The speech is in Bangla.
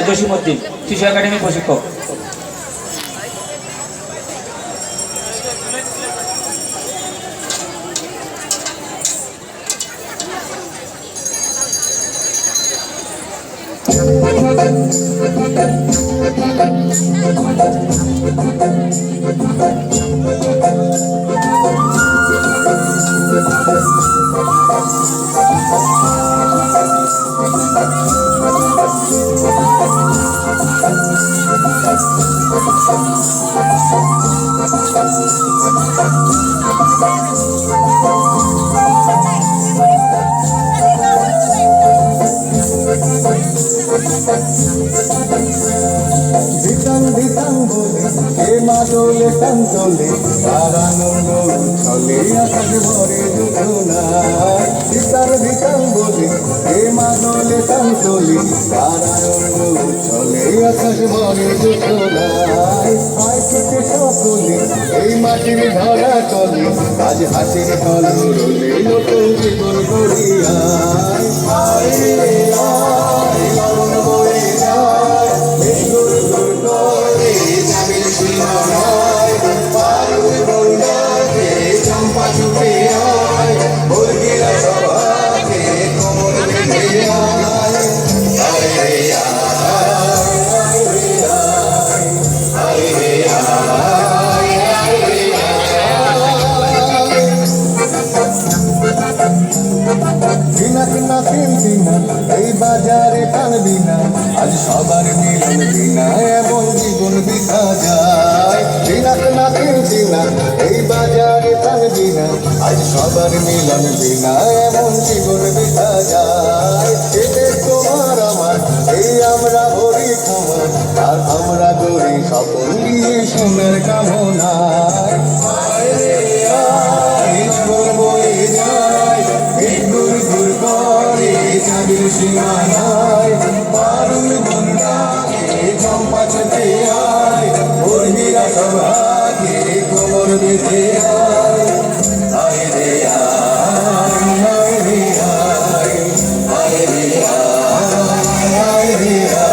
জসিমউদ্দিন শিশু একাডেমি প্রশিক্ষক। ধিতাং ধিতাং বলে হে মাদলে কান্তলে তার আনন্দ চলে আকাশ ভরে দুধনায়। ধিতার ধিতাং বলে হে মাদলে কান্তলে তার আনন্দ চলে আকাশ ভরে দুধনায়। আয় থেকে সকলে এই মাটির ধরা চলে আজ হাসির কলরলে নতুন জীবন করিয়ায়। আয় রে আয় মরণ বয়ে যায় বেগুর গুর করে যাবে সীমানায়। পারুল বন্যাকে চম্পা ছুটে আয় বর্গিরা সভাকে কোমর বেঁধে আয়। আয় রে আয় আয় রে আয় আয় রে আয় আয় রে দিনাক না ফিরবি না এই বাজারে টানবি না আজ সবার মিলন বিনা এমন জীবন বিতা যায়। দিনাক না ফিরবি না এই বাজারে টানবি না আজ সবার মিলন বিনা এমন জীবন বিতা যায়। এতে তোমার আমার এই আমরা ভরি খামার আর আমরা গড়ি স্বপন দিয়ে সোনার কামনায়। আয় রে আয় জীবন বয়ে যায় বেগুর গুর করে যাবে সীমানায়। পারুল বন্যাকে চম্পা ছুটে আয় উর্মিরা সভাকে কোমর বেঁধে আয়। আয় রে আয় আয় রে আয় আয় রে আয় আয় রে আয়।